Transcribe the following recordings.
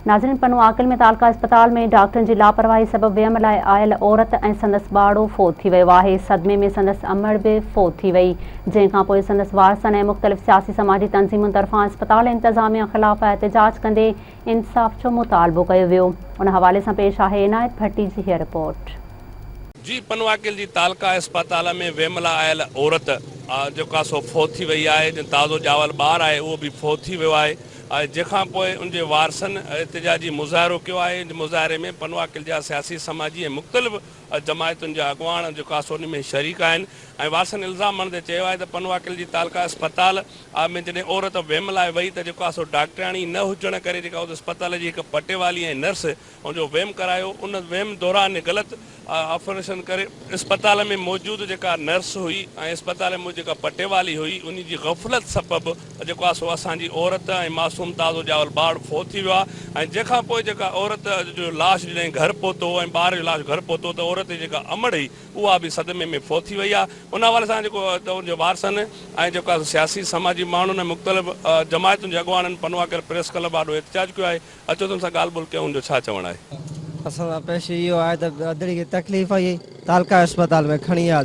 नाज़रीन, पनुआक़ल में तालका अस्पताल में डॉक्टरनि जी लापरवाही सबब वेम लाइ आयल औरत ऐं संदसि ॿाड़ो फोत थी वियो आहे। सदमे में संदसि अमड़ बि फोत थी वई, जंहिंखां पोइ संदसि वारसनि ऐं मुख़्तलिफ़ सियासी समाजी तंज़ीमुनि तरफ़ां अस्पताल इंतज़ामिया ख़िलाफ़ एहतिजाज कंदे इंसाफ़ जो मुतालबो कयो वियो। उन हवाले सां पेश आहे इनायत भट्टी जी हीअ रिपोर्ट। जी, पनुआक़ल जी तालका अस्पताल में वेमला आयल औरत जेका सो फोत थी वई आहे। ताज़ो ॼावल ॿार आहे उहो बि फोत थी वियो आहे। जंहिंखां पोइ उनजे वारसनि एहतिजाजी मुज़ाहिरो कयो आहे। मुज़ाहिरे में पनुआक़ल जा सियासी समाजी ऐं मुख़्तलिफ़ जमायतुनि जा अॻुवान जेका सो उन में शरीक आहिनि ऐं वारसनि इल्ज़ाम आणंदे चयो आहे त पनुआक़ल जी तालका अस्पताल में जॾहिं औरत वेम लाइ वई त जेका सो डॉक्टराणी न हुजण करे जेका उस अस्पताल जी हिकु पटेवाली ऐं नर्स उनजो वेम करायो। उन वेम दौरान ग़लति ऑपरेशन करे अस्पताल में मौजूदु जेका नर्स हुई ऐं अस्पताल में जेका पटेवाली हुई उन जी गफ़लत सबबि जेको आहे सो असांजी औरत ऐं मासूम ताज़ो ॼावल ॿारु फोत थी वियो आहे। ऐं जंहिंखां पोइ जेका औरत जो लाश जॾहिं घर पहुतो ऐं ॿार जो लाश घर पहुतो त औरत जी जेका अमड़ हुई उहा बि सदमे में फोत थी वई आहे। उन हवाले सां जेको उनजे वारसनि ऐं जेका सियासी समाजी माण्हुनि ऐं मुख़्तलिफ़ जमायतुनि जे अॻुवाननि पनुआक़ल प्रेस क्लब ॾाढो एहतिजाज कयो आहे। अचो तुम सां ॻाल्हि ॿोल कयूं, उनजो छा चवणु आहे? असां पेश इहो आहे त अदड़ी खे तकलीफ़ आई तालका अस्पताल में खणी आया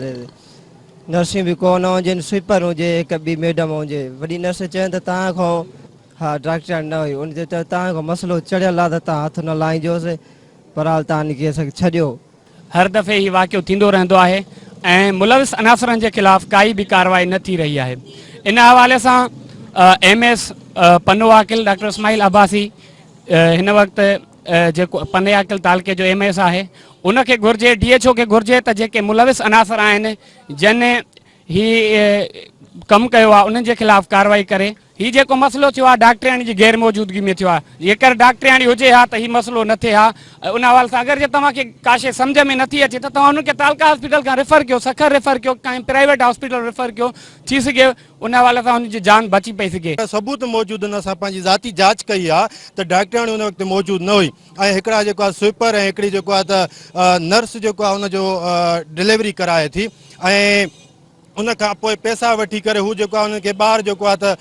नर्सियूं बि कोन हुजनि, स्वीपर हुजे, हिकु ॿी मैडम हुजे। वॾी नर्स चवनि त तव्हां खां हा डॉक्टर न हुई, उन ते तव्हां खां मसइलो चढ़ियल आहे त तव्हां हथ न लाहींजोसि, पर हाल तव्हां इनखे छॾियो। हर दफ़े ही वाक़ियो थींदो रहंदो आहे ऐं मुलविस अनासरनि जे ख़िलाफ़ काई बि कार्रवाई न थी रही आहे। इन हवाले सां MS पनुआक़ल डॉक्टर इस्माइल अब्बासी हिन वक़्तु जेको पनुआक़ल तालके जो MS आहे उनखे घुर्जे, DHO खे घुर्जे त जेके मुलविस अनासर आहिनि जंहिं ही कमु कयो आहे उन्हनि जे ख़िलाफ़ कार्रवाई करे। ही जेको मसइलो थियो आहे डॉक्टराणी जी गैर मौजूदगी में थियो आहे, जेकर डॉक्टराणी हुजे हा त ही मसइलो न थिए हा। उन हवाले सां अगरि जे तव्हांखे का शइ सम्झ में नथी अचे त तव्हां उनखे तालका हॉस्पिटल खां रेफर कयो, सखर रेफर कयो, कंहिं प्राइवेट हॉस्पिटल रेफर कयो, थी सघे उन हवाले सां उनजी जान बची पई सघे। सबूत मौजूद न असां पंहिंजी ज़ाती जांच कई आहे त डॉक्टराणी उन वक़्तु मौजूदु न हुई ऐं हिकिड़ा जेको आहे स्वीपर ऐं हिकिड़ी जेको आहे त नर्स जेको आहे उनजो डिलीवरी कराए थी ऐं उन खां पोइ पैसा वठी करे हू जेको आहे उनखे ॿारु जेको आहे त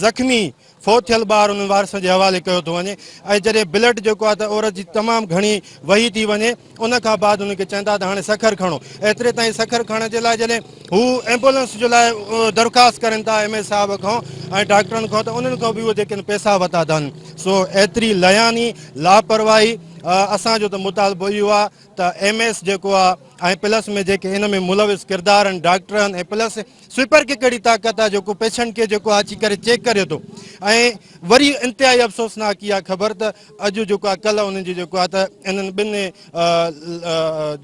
ज़ख़्मी फोत थियल ॿारु उन वारस जे हवाले कयो थो वञे। ऐं जॾहिं ब्लड जेको आहे त औरत जी तमामु घणी वही थी वञे उन खां बाद उनखे चवंदा त हाणे सखर खणो। एतिरे ताईं सखर खणण जे लाइ जॾहिं हू एम्बुलेंस जे लाइ दरख़्वास्त करनि था MS साहब खां ऐं डॉक्टरनि खां, त उन्हनि खां बि उहे जेके पैसा वरिता अथनि। सो एतिरी लयानी लापरवाही असांजो त मुतालबो इहो आहे त MS जेको आहे ऐं प्लस में जेके इन में मुलविस किरदार आहिनि डॉक्टरनि ऐं प्लस स्वीपर खे कहिड़ी ताक़त आहे जेको पेशेंट खे जेको अची करे चेक करे थो। ऐं वरी इंतिहाई अफ़सोसनाक इहा ख़बर त अॼु जेको आहे कल्ह उन्हनि जी जेको आहे त इन्हनि ॿिनि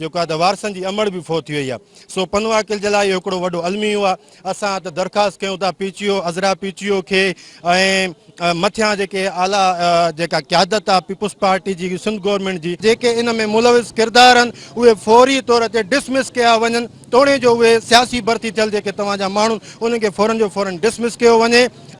जेको आहे त वारसनि जी अमड़ बि फोत थी वई आहे। सो पनुआक़ल जे लाइ इहो हिकिड़ो वॾो अलमियो आहे। असां त दरख़्वास्त कयूं था PGO अज़रा PGO खे ऐं मथियां जेके आला जेका क़यादत आहे पीपुल्स पार्टी जी सिंध गवर्नमेंट जी, जेके इन में मुलविस किरदार आहिनि उहे फौरी तौर ते डिसमिस कया वञनि। तोड़े जो उहे सियासी भर्ती थियल जेके तव्हांजा माण्हू उन्हनि खे फ़ौरन जो फ़ौरन डिसमिस कयो वञे।